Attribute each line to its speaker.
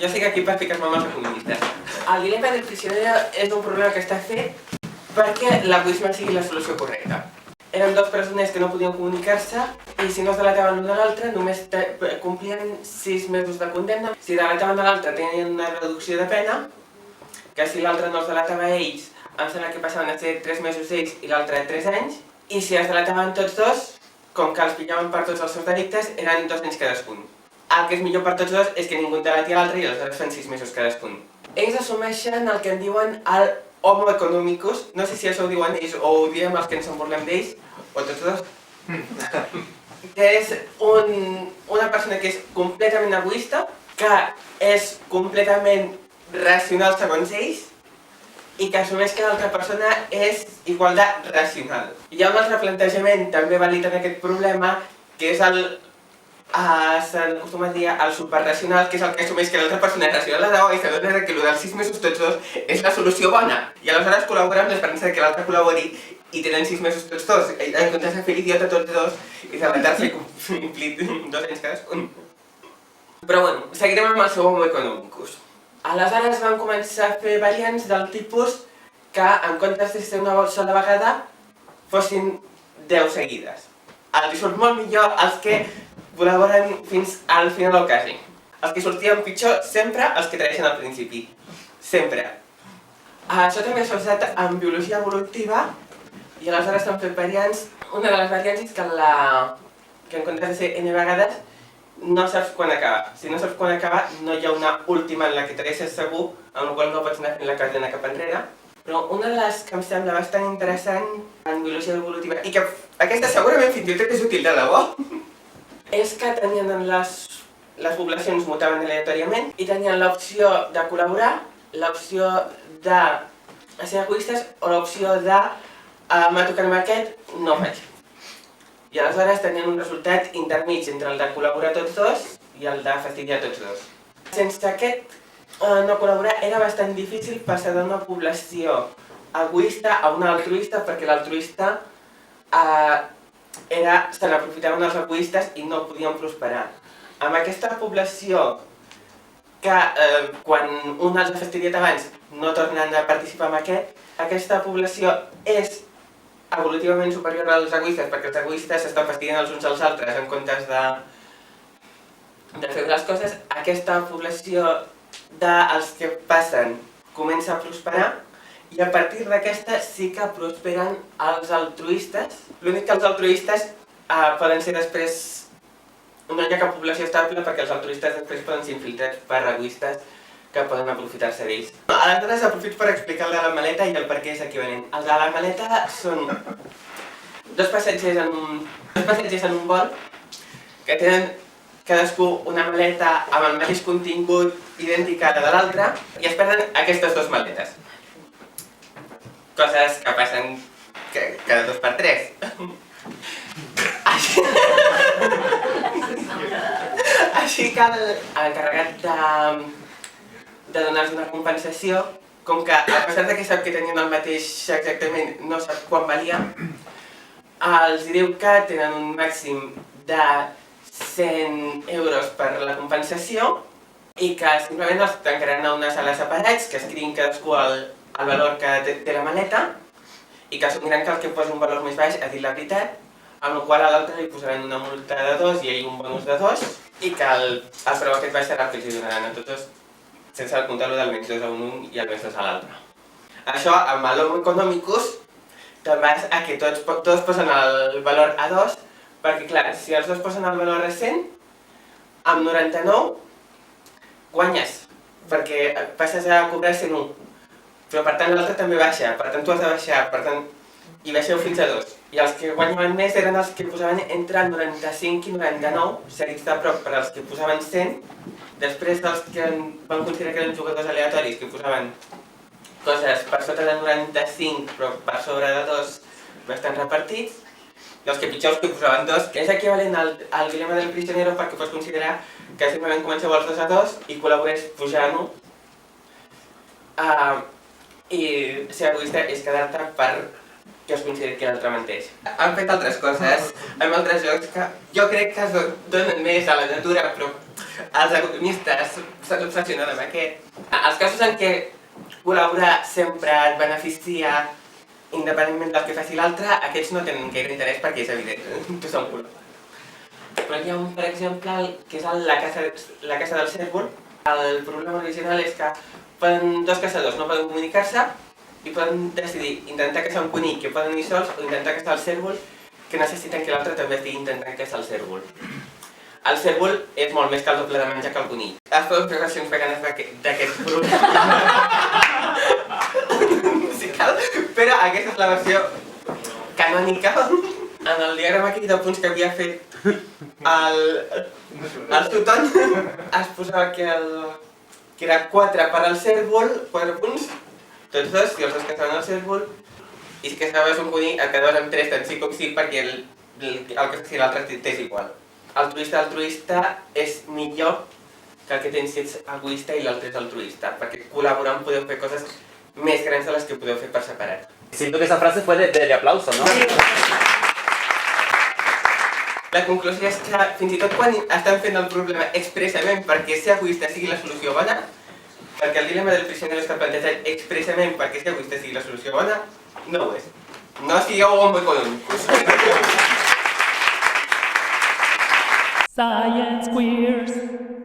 Speaker 1: Jo estic aquí per ficar-me amb els economistes. El dilema del prisionero és un problema que està fet perquè l'egoisme sigui la solució correcta. Eren dos presoners que no podien comunicar-se i si no es delataven l'un de l'altre només complien 6 mesos de condemna. Si delataven de l'altre tenien una reducció de pena, que si l'altre no es delatava a ells, em sembla que passaven a ser 3 mesos ells i l'altre 3 anys, i si es delataven tots dos, com que els pillaven per tots els seus delictes, eren 2 anys cadascun. El que és millor per tots dos és que ningú delati l'altre i aleshores fan 6 mesos cadascun. Ells assumeixen el que en diuen el homo economicus, no sé si això ho diuen ells o ho diem els que ens en burlem d'ells, o tots dos, que és una persona que és completament egoista, que és completament racional segons ells, i que assumeix que l'altra persona és igual de racional. Hi ha un altre plantejament també vàlid en aquest problema, que és s'acostuma a dir el superracional, que és el que assumeix que l'altra persona és racional de debò i s'adona que el dels 6 mesos tots dos és la solució bona. I aleshores col·labora amb l'esperança que l'altre col·labori i tenen 6 mesos tots dos, en comptes de fer l'idiota tots dos i delatar-se i complir 2 anys cadascun. Però bueno, seguirem amb el seu homo economicus. Aleshores van començar a fer variants del tipus que en comptes de ser una sola vegada fossin 10 seguides. Els surt molt millor els que col·laboren fins al final o quasi. Els que sortien pitjor sempre els que traeixen al principi. Sempre. Això també s'ha usat en biologia evolutiva i aleshores s'han fet variants. Una de les variants és que en comptes de ser n vegades no saps quan acaba. Si no saps quan acaba no hi ha una última en la que traeixes segur, amb la qual no pots anar fent la cadena cap enrere. Però una de les que em sembla bastant interessant en biologia evolutiva, i que aquesta segurament fins i tot és útil de debò, és que tenien les poblacions mutaven aleatòriament i tenien l'opció de col·laborar, l'opció de ser egoistes o l'opció de m'ha tocat amb aquest, no ho faig. I aleshores tenien un resultat intermig entre el de col·laborar tots dos i el de fastidiar tots dos. Sense aquest no col·laborar era bastant difícil passar d'una població egoista a una altruista perquè l'altruista se n'aprofitaven els egoistes i no podien prosperar. Amb aquesta població que quan un els ha fastidiat abans no tornen a participar en aquesta població és evolutivament superior als egoistes perquè els egoistes s'estan fastidiant els uns als altres en comptes de fer les coses. Aquesta població dels que passen comença a prosperar i a partir d'aquesta sí que prosperen els altruistes. L'únic que els altruistes poden ser després... No hi ha cap població estable perquè els altruistes després poden ser infiltrats per egoistes que poden aprofitar-se d'ells. Aleshores aprofito per explicar el de la maleta i el per què és equivalent. El de la maleta són dos passatgers en un vol que tenen cadascú una maleta amb el mateix contingut idèntic a la de l'altra i es perden aquestes dues maletes. Coses que passen cada 2 per 3. Així que l'encarregat de donar-los una compensació, com que a pesar que sap que tenien el mateix exactament, no sap quan valia, els diu que tenen un màxim de 100 euros per la compensació i que simplement els tancaran a una sala separats, que escriguin cadascú el valor que té la maleta i que assumiran que el que posa un valor més baix ha dit la veritat, amb la qual a l'altre li posaran una multa de 2 i ell un bonus de 2 i que el preu aquest baix serà el que els donaran a tots sense comptar-lo del menys 2 a un i el menys 2 a l'altre. Això amb l'homo economicus te'n vas a que tots posen el valor a 2 perquè clar, si els dos posen el valor a 100 amb 99 guanyes perquè passes a cobrar 101 però per tant l'altre també baixa, per tant tu has de baixar, per tant i baixeu fins a 2. I els que guanyaven més eren els que posaven entre 95 i 99, seguits de prop per als que posaven 100, després dels que van considerar que eren jugadors aleatoris, que posaven coses per sota de 95 però per sobre de 2 bastant repartits, i els que pitjors que posaven 2, que és equivalent al dilema del prisionero perquè pots considerar que simplement comenceu els 2 a 2 i col·laborés pujant-ho i ser egoista és quedar-te per que es consideri que l'altre menteix. Han fet altres coses amb altres jocs que jo crec que es donen més a la natura, però els economistes s'han obsessionat amb aquest. Els casos en què col·laborar sempre et beneficia independentment del que faci l'altre, aquests no tenen gaire interès perquè és evident, tu són col·laborar. Però hi ha un, per exemple, que és la casa del cérvol. El problema original és que dos caçadors no poden comunicar-se i poden decidir intentar caçar un conill que poden ir sols o intentar caçar el cérvol que necessiten que l'altre també estigui intentant caçar el cérvol. El cérvol és molt més que el doble de menjar que el conill. Es poden fer versions veganes d'aquest problema musical, però aquesta és la versió canònica. En el diagrama aquí de punts que havia fet el Tuton es posava que era 4 per al cérvol, 4 punts, tots dos, i els dos caçaven el cérvol, i si caçaves un conill et quedaves amb 3, tant sí com sí, perquè el que faci l'altre t'és igual. Altruista és millor que el que tens si ets egoista i l'altre és altruista, perquè col·laborant podeu fer coses més grans de les que podeu fer per separat.
Speaker 2: Siento que esa frase fue de aplauso, ¿no?
Speaker 1: La conclusió és que fins i tot quan estan fent el problema expressament perquè ser egoista sigui la solució bona, perquè el dilema del prisionero està plantejat expressament perquè ser egoista sigui la solució bona, no ho és. No sigueu homoeconòmicos.
Speaker 3: Science queers.